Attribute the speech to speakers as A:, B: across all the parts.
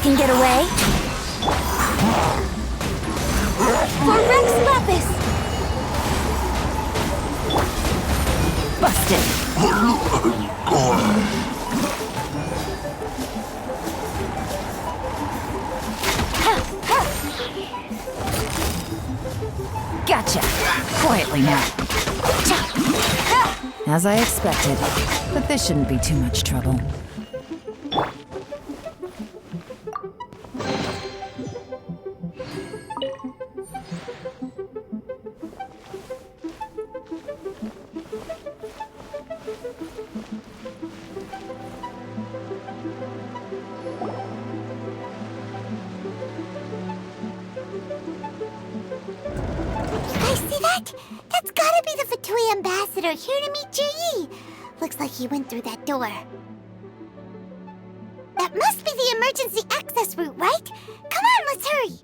A: can get away. For Rex Lapis! Busted! Gotcha! Quietly now. As I expected, but this shouldn't be too much trouble.
B: That's gotta be the Fatui ambassador here to meet Ji. Looks like he went through that door. That must be the emergency access route, right? Come on, let's hurry!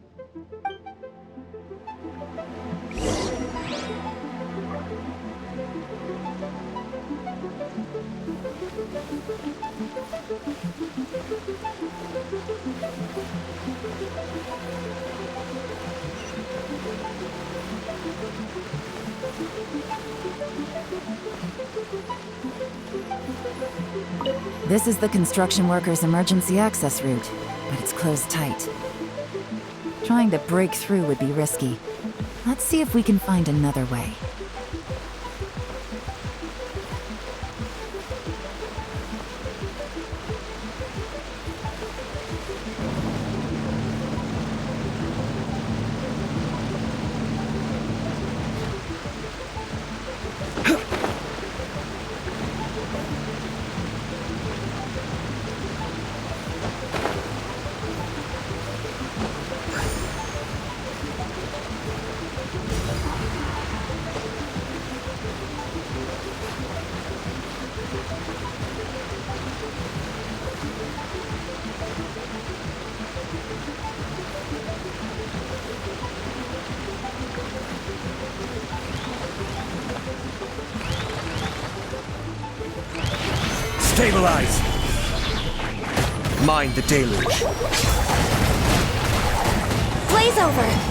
A: This is the construction workers' emergency access route, but it's closed tight. Trying to break through would be risky. Let's see if we can find another way.
C: Stabilize! Mind the deluge.
A: Blaze over!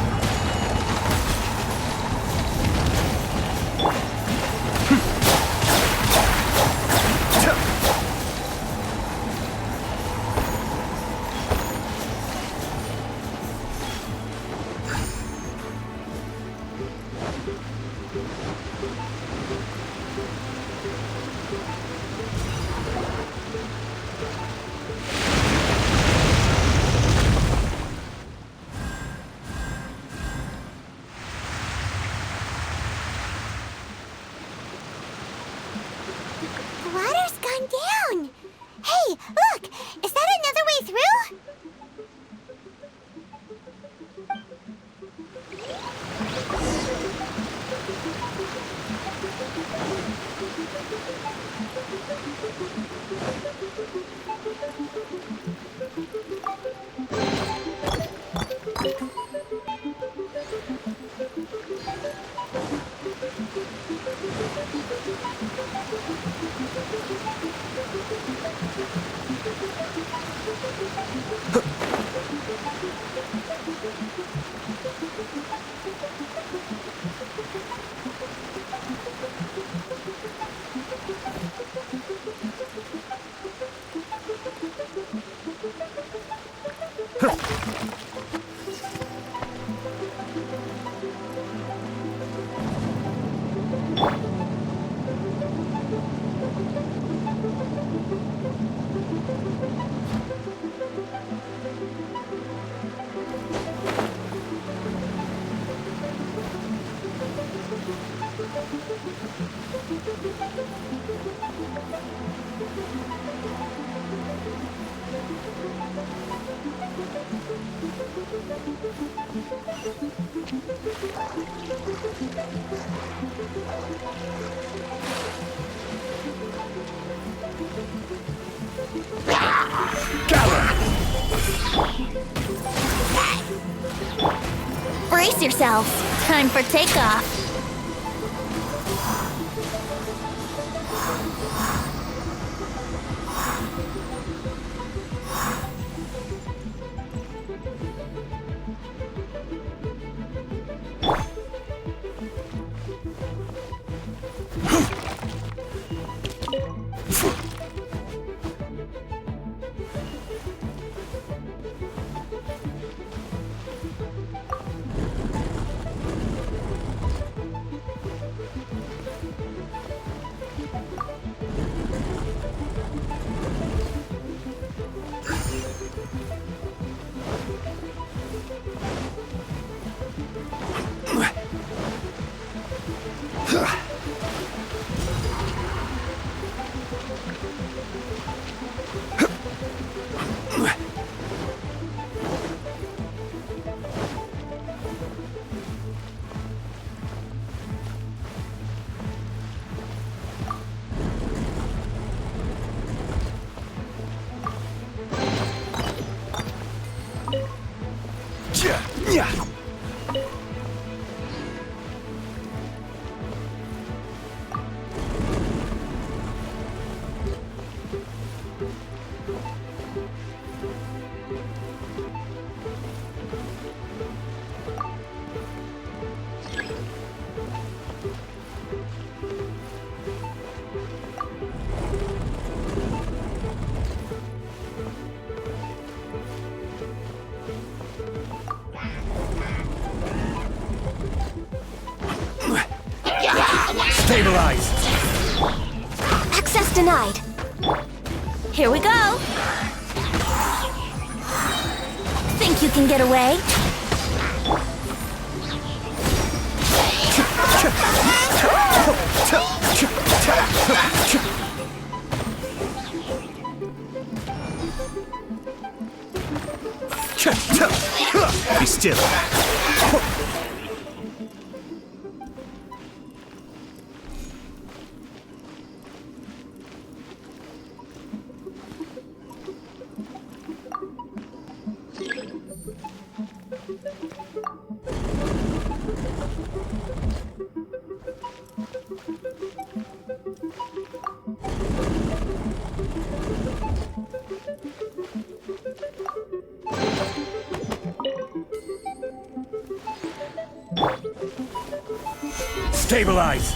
B: The water's gone down! Hey, look! Is that another way through?
A: Brace yourselves. Time for takeoff.
C: Stabilize!
B: Access denied. Here we go. Think you can get away?
C: Be still. Stabilize!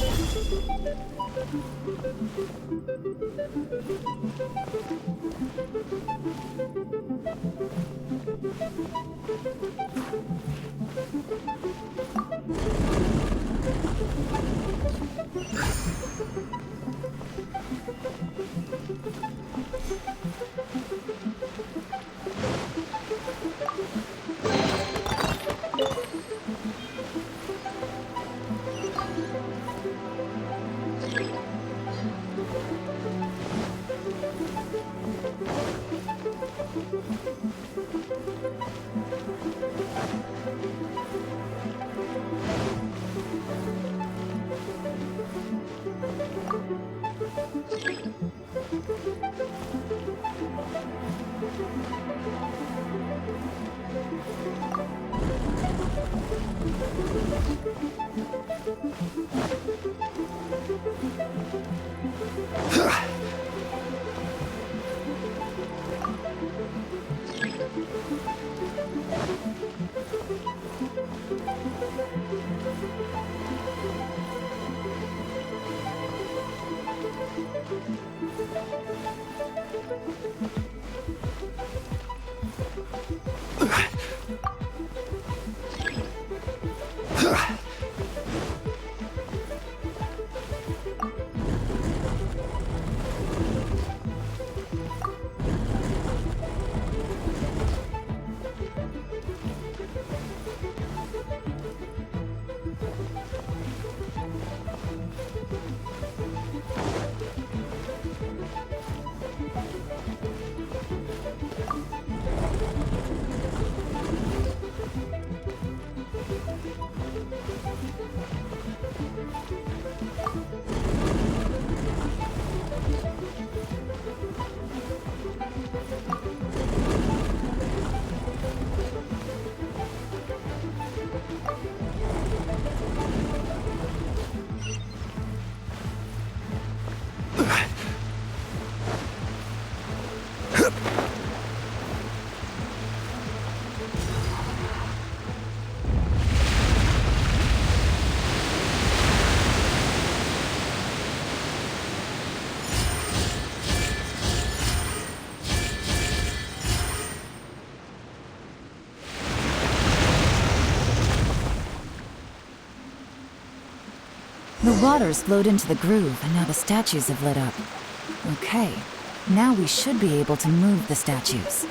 A: The water's flowed into the groove, and now the statues have lit up. Okay, now we should be able to move the statues.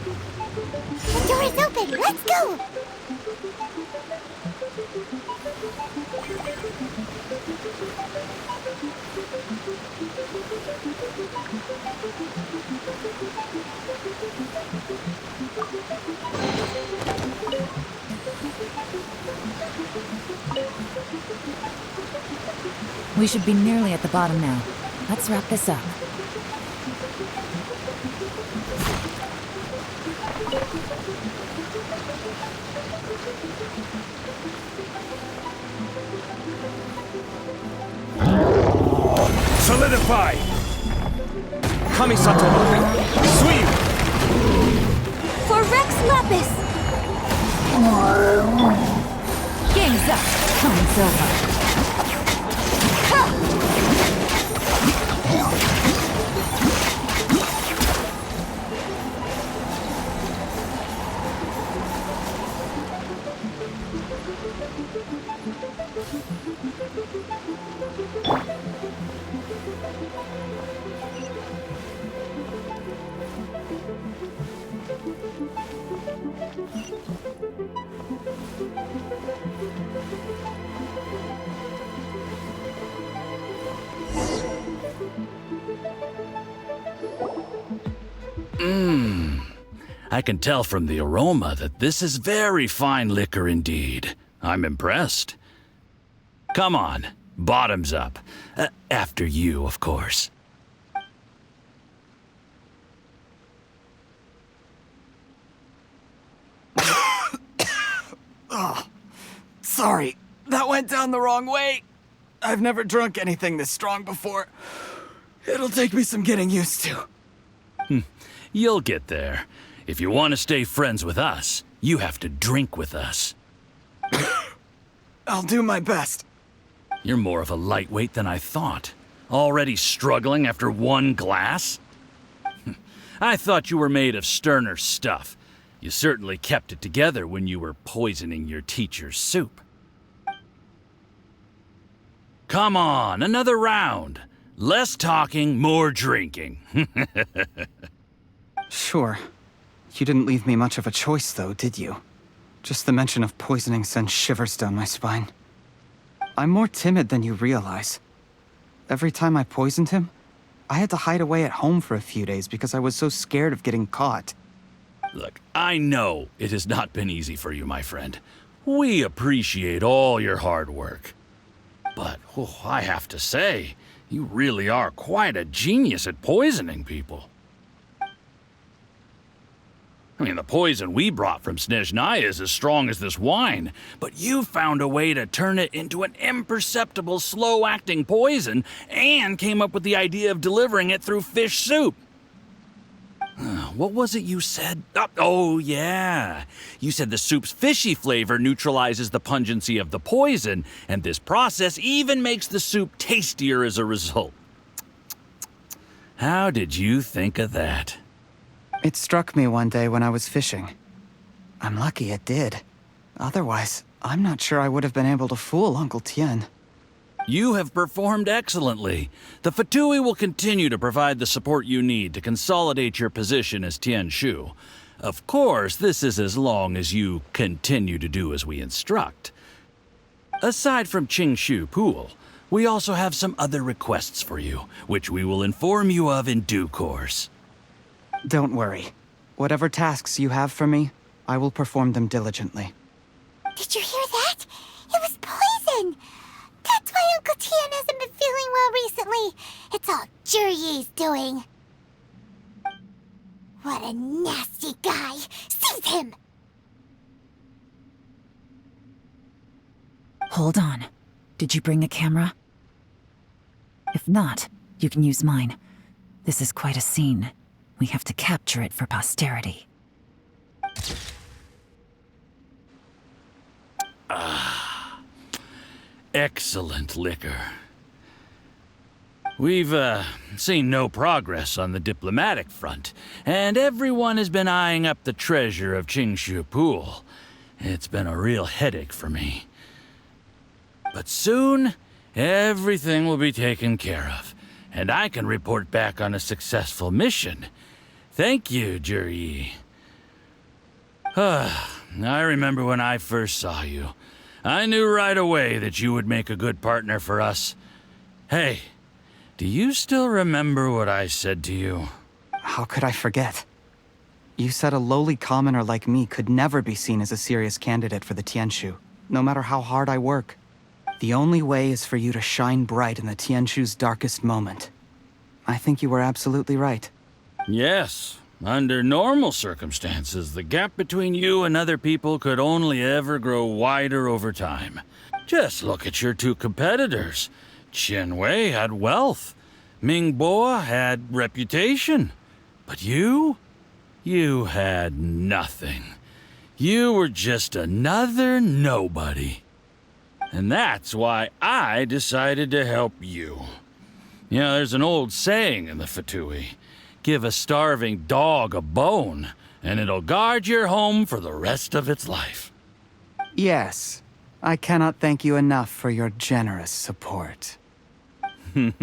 B: The door is open. Let's go.
A: We should be nearly at the bottom now. Let's wrap this up.
C: Solidify! Kamisato! Sweep!
B: For Rex Lapis!
A: Game's up. Time's over.
D: I can tell from the aroma that this is very fine liquor indeed. I'm impressed. Come on, bottoms up. After you, of course.
E: Sorry, that went down the wrong way. I've never drunk anything this strong before. It'll take me some getting used to.
D: You'll get there. If you want to stay friends with us, you have to drink with us.
E: I'll do my best.
D: You're more of a lightweight than I thought. Already struggling after one glass? I thought you were made of sterner stuff. You certainly kept it together when you were poisoning your teacher's soup. Come on, another round. Less talking, more drinking.
E: Sure. You didn't leave me much of a choice, though, did you? Just the mention of poisoning sends shivers down my spine. I'm more timid than you realize. Every time I poisoned him, I had to hide away at home for a few days because I was so scared of getting caught.
D: Look, I know it has not been easy for you, my friend. We appreciate all your hard work. But, I have to say, you really are quite a genius at poisoning people. I mean, the poison we brought from Snezhnaya is as strong as this wine, but you found a way to turn it into an imperceptible, slow-acting poison and came up with the idea of delivering it through fish soup. What was it you said? Oh, yeah. You said the soup's fishy flavor neutralizes the pungency of the poison, and this process even makes the soup tastier as a result. How did you think of that?
E: It struck me one day when I was fishing. I'm lucky it did. Otherwise, I'm not sure I would have been able to fool Uncle Tien.
D: You have performed excellently. The Fatui will continue to provide the support you need to consolidate your position as Tien Shu. Of course, this is as long as you continue to do as we instruct. Aside from Qingxu Pool, we also have some other requests for you, which we will inform you of in due course.
E: Don't worry. Whatever tasks you have for me, I will perform them diligently.
B: Did you hear that? It was poison! That's why Uncle Tien hasn't been feeling well recently. It's all Jurye's doing. What a nasty guy! Seize him!
A: Hold on. Did you bring a camera? If not, you can use mine. This is quite a scene. We have to capture it for posterity.
D: Excellent liquor. We've, seen no progress on the diplomatic front, and everyone has been eyeing up the treasure of Qingxu Pool. It's been a real headache for me. But soon, everything will be taken care of, and I can report back on a successful mission. Thank you, Jurye. I remember when I first saw you. I knew right away that you would make a good partner for us. Hey, do you still remember what I said to you?
E: How could I forget? You said a lowly commoner like me could never be seen as a serious candidate for the Tianshu, no matter how hard I work. The only way is for you to shine bright in the Tianshu's darkest moment. I think you were absolutely right.
D: Yes. Under normal circumstances, the gap between you and other people could only ever grow wider over time. Just look at your two competitors. Chen Wei had wealth. Ming Boa had reputation. But you had nothing. You were just another nobody. And that's why I decided to help you. You know, there's an old saying in the Fatui. Give a starving dog a bone, and it'll guard your home for the rest of its life.
E: Yes. I cannot thank you enough for your generous support.
D: You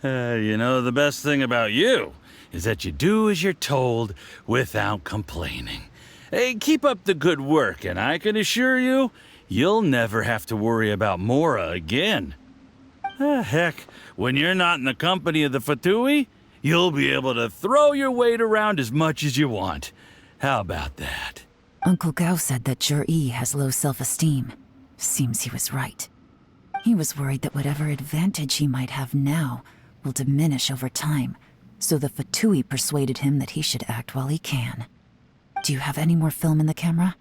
D: know, the best thing about you is that you do as you're told without complaining. Hey, keep up the good work, and I can assure you, you'll never have to worry about Mora again. Heck, when you're not in the company of the Fatui, you'll be able to throw your weight around as much as you want. How about that?
A: Uncle Gao said that Jur-E has low self-esteem. Seems he was right. He was worried that whatever advantage he might have now will diminish over time, so the Fatui persuaded him that he should act while he can. Do you have any more film in the camera?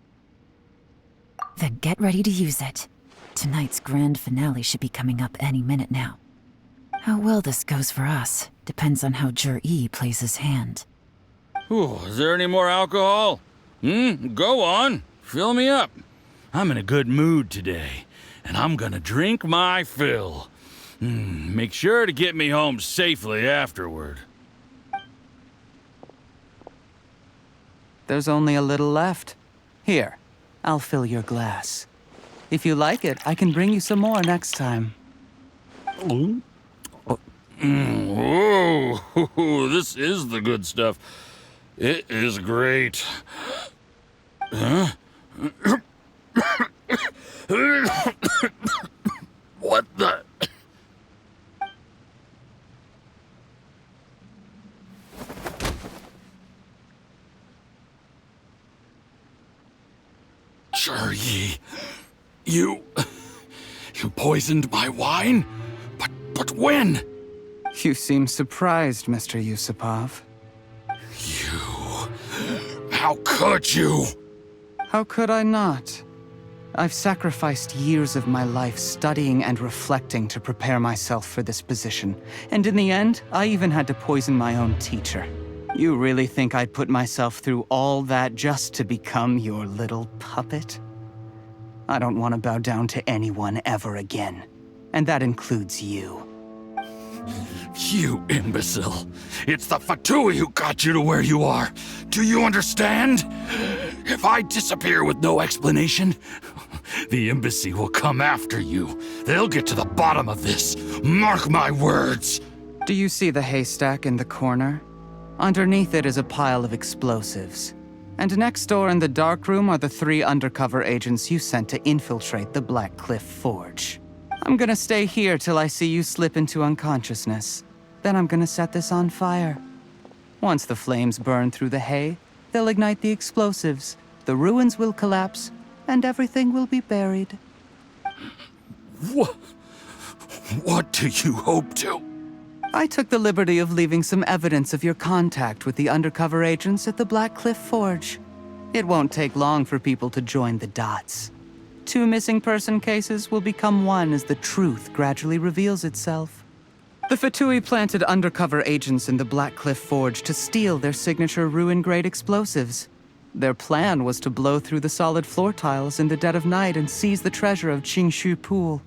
A: Then get ready to use it. Tonight's grand finale should be coming up any minute now. How well this goes for us depends on how Jur-E plays his hand.
D: Ooh, is there any more alcohol? Go on. Fill me up. I'm in a good mood today, and I'm gonna drink my fill. Make sure to get me home safely afterward.
E: There's only a little left. Here, I'll fill your glass. If you like it, I can bring you some more next time.
D: Whoa, this is the good stuff. It is great. Huh? What the? Jur-E, you poisoned my wine? But when?
E: You seem surprised, Mr. Yusupov.
D: How could you?
E: How could I not? I've sacrificed years of my life studying and reflecting to prepare myself for this position. And in the end, I even had to poison my own teacher. You really think I'd put myself through all that just to become your little puppet? I don't want to bow down to anyone ever again. And that includes you.
D: You imbecile. It's the Fatui who got you to where you are. Do you understand? If I disappear with no explanation, the embassy will come after you. They'll get to the bottom of this. Mark my words.
E: Do you see the haystack in the corner? Underneath it is a pile of explosives. And next door in the dark room are the 3 undercover agents you sent to infiltrate the Black Cliff Forge. I'm gonna stay here till I see you slip into unconsciousness. Then I'm gonna set this on fire. Once the flames burn through the hay, they'll ignite the explosives, the ruins will collapse, and everything will be buried.
D: What do you hope to?
E: I took the liberty of leaving some evidence of your contact with the undercover agents at the Black Cliff Forge. It won't take long for people to join the dots. 2 missing person cases will become one as the truth gradually reveals itself. The Fatui planted undercover agents in the Black Cliff Forge to steal their signature ruin-grade explosives. Their plan was to blow through the solid floor tiles in the dead of night and seize the treasure of Qingxu Pool.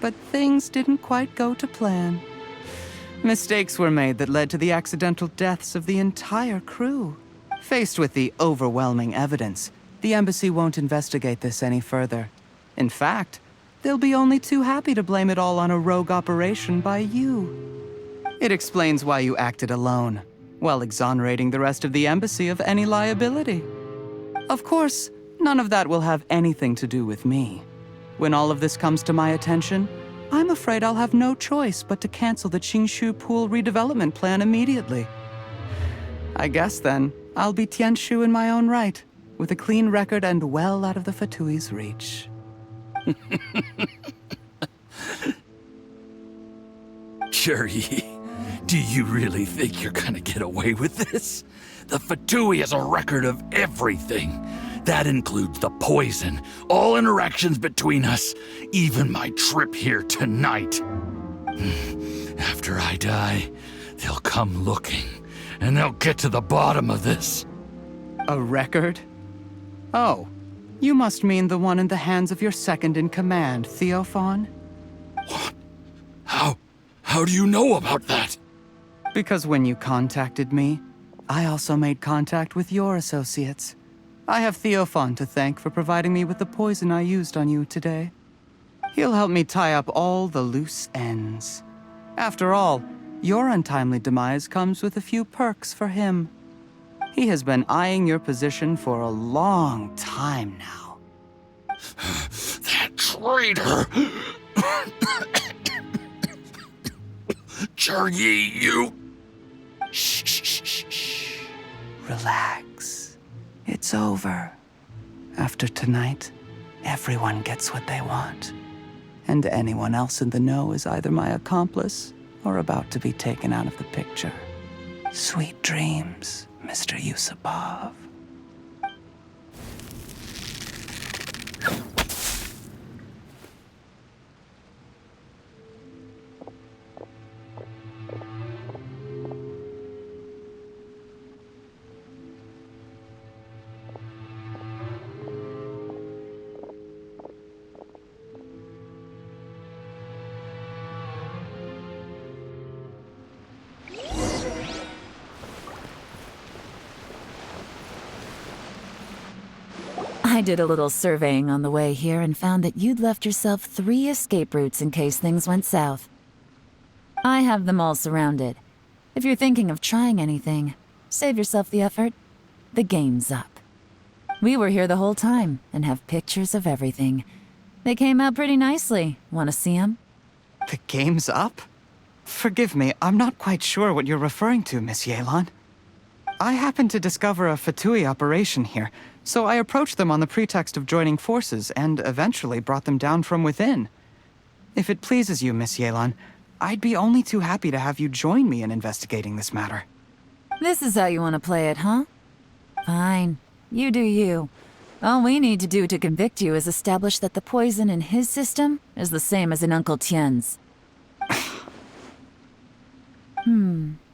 E: But things didn't quite go to plan. Mistakes were made that led to the accidental deaths of the entire crew. Faced with the overwhelming evidence, the embassy won't investigate this any further. In fact, they'll be only too happy to blame it all on a rogue operation by you. It explains why you acted alone. while exonerating the rest of the embassy of any liability. Of course, none of that will have anything to do with me. When all of this comes to my attention, I'm afraid I'll have no choice but to cancel the Qingxu Pool redevelopment plan immediately. I guess then, I'll be Tianshu in my own right, with a clean record and well out of the Fatui's reach.
D: Cherry, do you really think you're gonna get away with this? The Fatui has a record of everything. That includes the poison, all interactions between us, even my trip here tonight. After I die, they'll come looking, and they'll get to the bottom of this.
E: A record? Oh, you must mean the one in the hands of your second-in-command, Theophan?
D: What? How do you know about that?
E: Because when you contacted me, I also made contact with your associates. I have Theophan to thank for providing me with the poison I used on you today. He'll help me tie up all the loose ends. After all, your untimely demise comes with a few perks for him. He has been eyeing your position for a long time now.
D: That traitor! Cherry, you...
E: Shh. Relax. It's over. After tonight, everyone gets what they want. And anyone else in the know is either my accomplice or about to be taken out of the picture. Sweet dreams, Mr. Yusupov.
A: I did a little surveying on the way here and found that you'd left yourself 3 escape routes in case things went south. I have them all surrounded. If you're thinking of trying anything, save yourself the effort. The game's up. We were here the whole time and have pictures of everything. They came out pretty nicely. Want to see them?
E: The game's up? Forgive me, I'm not quite sure what you're referring to, Miss Yelan. I happened to discover a Fatui operation here, so I approached them on the pretext of joining forces and eventually brought them down from within. If it pleases you, Miss Yelan, I'd be only too happy to have you join me in investigating this matter.
A: This is how you want to play it, huh? Fine. You do you. All we need to do to convict you is establish that the poison in his system is the same as in Uncle Tien's.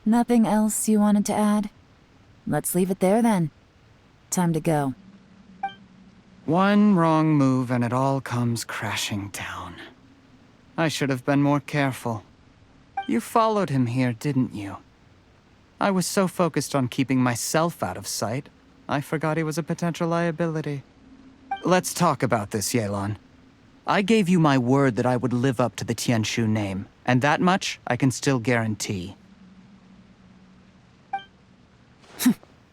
A: Nothing else you wanted to add? Let's leave it there then. Time to go.
E: One wrong move and it all comes crashing down. I should have been more careful. You followed him here, didn't you? I was so focused on keeping myself out of sight, I forgot he was a potential liability. Let's talk about this, Yelan. I gave you my word that I would live up to the Tianshu name, and that much I can still guarantee.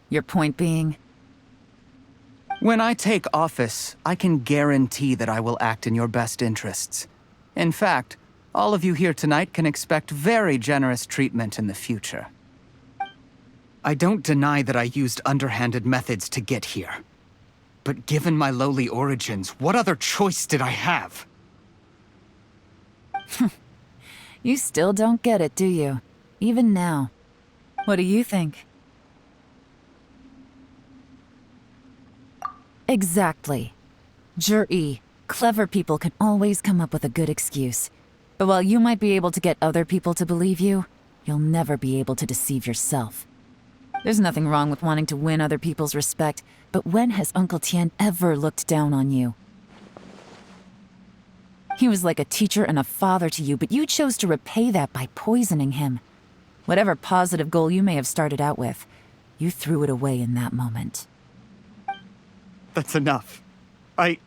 A: Your point being?
E: When I take office, I can guarantee that I will act in your best interests. In fact, all of you here tonight can expect very generous treatment in the future. I don't deny that I used underhanded methods to get here. But given my lowly origins, what other choice did I have?
A: You still don't get it, do you? Even now. What do you think? Exactly. Jur-E, clever people can always come up with a good excuse. But while you might be able to get other people to believe you, you'll never be able to deceive yourself. There's nothing wrong with wanting to win other people's respect, but when has Uncle Tien ever looked down on you? He was like a teacher and a father to you, but you chose to repay that by poisoning him. Whatever positive goal you may have started out with, you threw it away in that moment.
E: That's enough.
A: Of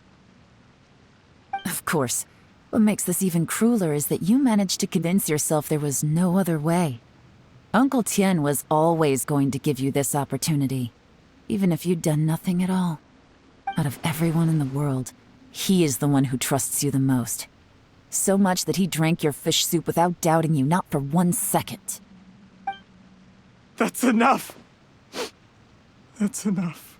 A: course. What makes this even crueler is that you managed to convince yourself there was no other way. Uncle Tien was always going to give you this opportunity, even if you'd done nothing at all. Out of everyone in the world, he is the one who trusts you the most. So much that he drank your fish soup without doubting you, not for 1 second.
E: That's enough! That's enough.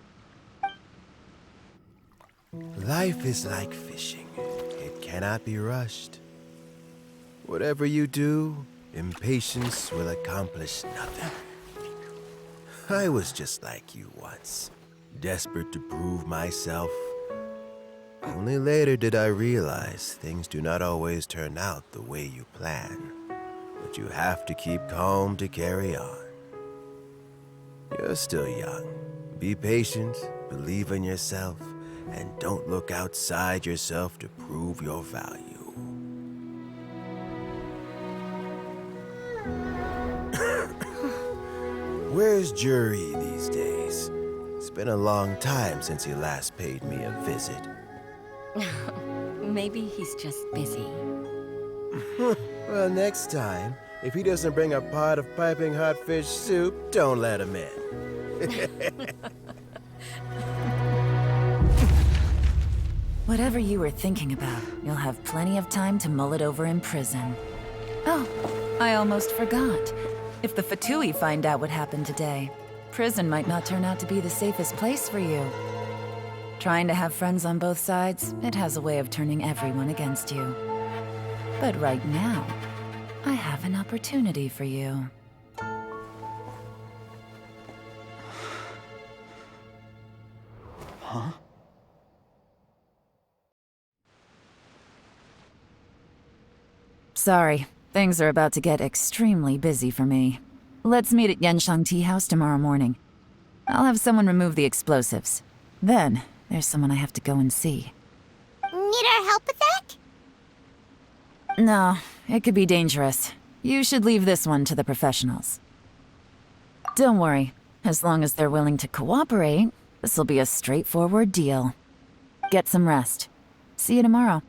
C: Life is like fishing. It cannot be rushed. Whatever you do, impatience will accomplish nothing. I was just like you once, desperate to prove myself. Only later did I realize things do not always turn out the way you plan, but you have to keep calm to carry on. You're still young. Be patient, believe in yourself, and don't look outside yourself to prove your value. Where's Jury these days? It's been a long time since he last paid me a visit.
F: Maybe he's just busy.
C: Well, next time, if he doesn't bring a pot of piping hot fish soup, don't let him in.
A: Whatever you were thinking about, you'll have plenty of time to mull it over in prison. Oh, I almost forgot. If the Fatui find out what happened today, prison might not turn out to be the safest place for you. Trying to have friends on both sides, it has a way of turning everyone against you. But right now, I have an opportunity for you.
E: Huh?
A: Sorry, things are about to get extremely busy for me. Let's meet at Yanshang Tea House tomorrow morning. I'll have someone remove the explosives. Then, there's someone I have to go and see.
B: Need our help with that?
A: No, it could be dangerous. You should leave this one to the professionals. Don't worry, as long as they're willing to cooperate, this'll be a straightforward deal. Get some rest. See you tomorrow.